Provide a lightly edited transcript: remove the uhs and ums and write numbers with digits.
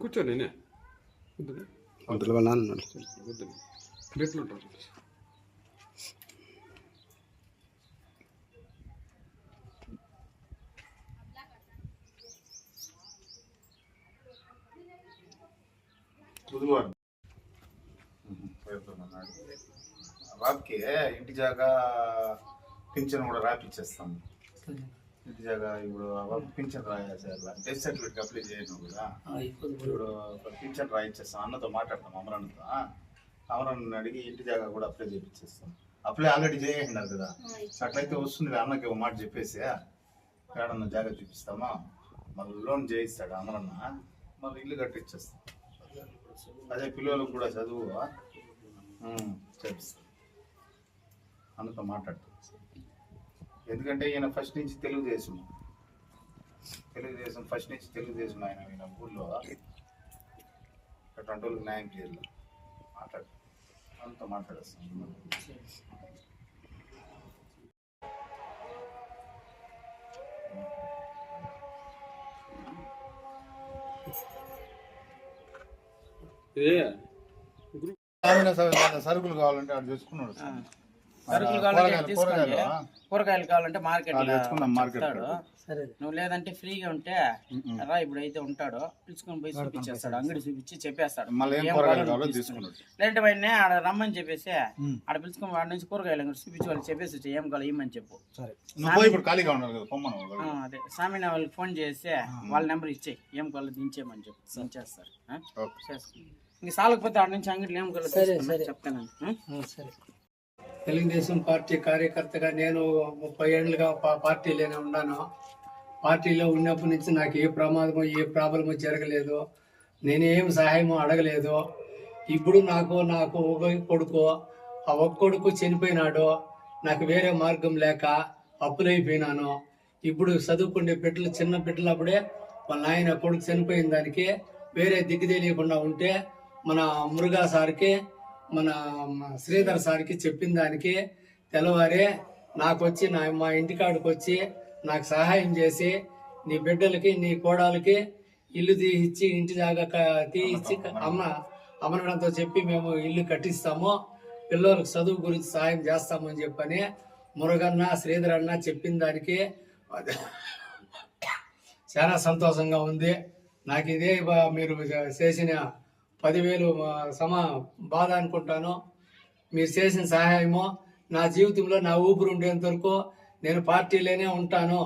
కూర్చోండి ఎట్లుంటారు బుధవారం రాత్రికి ఇంటి జాగా పింఛన్ కూడా రాపిచ్చేస్తాము. ఇంటి జాగా ఇప్పుడు పింఛన్ రాయాలి, డెత్ సర్టిఫికేట్ అప్లై చేయను కదా. ఇప్పుడు పింఛన్ రాయించేస్తాం. అన్నతో మాట్లాడతాం, అమరన్నతో. అమరన్న అడిగి ఇంటి జాగా కూడా అప్లై చేయించేస్తాం. అప్లై ఆల్రెడీ చేసినారు కదా, అట్లయితే వస్తుంది. అన్నకి ఒక మాట చెప్పేసి ఏడన్నా జాగా చూపిస్తామా, మళ్ళీ లోన్ చేయిస్తాడు అమరన్న, మళ్ళీ ఇల్లు కట్టిచ్చేస్తాం. అదే పిల్లలకు కూడా చదువు చేపిస్తాం. అన్నతో మాట్లాడుతాం. ఎందుకంటే ఈయన ఫస్ట్ నుంచి తెలుగుదేశం ఫస్ట్ నుంచి తెలుగుదేశం. ఆయన ఊళ్ళో అటువంటి వాళ్ళకి న్యాయం చేయాలి. మాట్లాడతాం, అన్నతో మాట్లాడేస్తాం. సరుకులు కావాలంటే అటు తెచ్చుకున్నాడు. కూరగాయలు కావాలంటే మార్కెట్ నువ్వు లేదంటే ఫ్రీగా ఉంటే రా ఇప్పుడు అయితే ఉంటాడు, పిలుచుకొని పోయి చూపించేస్తాడు. అంగడి చూపించి చెప్పేస్తాడు. లేదంటే వాడిని ఆడ రమ్మని చెప్పేసి ఆడ పిలుచుకొని వాడి నుంచి కూరగాయలు అంగడి చూపించి వాళ్ళు చెప్పేసి ఏం కావాలి ఇమ్మని చెప్పు. అదే సామిన వాళ్ళకి ఫోన్ చేస్తే వాళ్ళ నెంబర్ ఇచ్చేయి, ఏం కావాలి దించేయమని చెప్పు, దించేస్తారు. ఇంక సాలకపోతే ఆడ నుంచి అంగడిలో ఏం కావాలి చెప్తాను. తెలుగుదేశం పార్టీ కార్యకర్తగా నేను 30 ఏళ్ళుగా పార్టీలోనే ఉన్నాను. పార్టీలో ఉన్నప్పటి నుంచి నాకు ఏ ప్రమాదమో ఏ ప్రాబ్లమో జరగలేదు. నేనేం సహాయమో అడగలేదు. ఇప్పుడు నాకు ఒక కొడుకు, ఆ ఒక్క కొడుకు చనిపోయినాడు. నాకు వేరే మార్గం లేక అప్పులైపోయినాను. ఇప్పుడు చదువుకునే బిడ్డలు, చిన్న బిడ్డలప్పుడే వాళ్ళ నాయన కొడుకు చనిపోయిన దానికి వేరే దిక్కు తెలియకుండా ఉంటే మన మురుగా సార్కి, మన శ్రీధర్ సార్కి చెప్పిన దానికి తెల్లవారే నాకు వచ్చి మా ఇంటికాడికి వచ్చి నాకు సహాయం చేసి నీ బిడ్డలకి నీ కోడలకి ఇల్లు తీయించి ఇంటి జాగా తీయించి అమరణంతో చెప్పి మేము ఇల్లు కట్టిస్తాము, పిల్లలకు చదువు గురించి సహాయం చేస్తామని చెప్పని మురుగన్న శ్రీధర్ అన్న చెప్పిన దానికి చాలా సంతోషంగా ఉంది. నాకు ఇదే మీరు చేసిన 10,000 బాధ అనుకుంటాను. మీరు చేసిన సహాయము నా జీవితంలో నా ఊపిరి ఉండేంత వరకు నేను పార్టీలోనే ఉంటాను.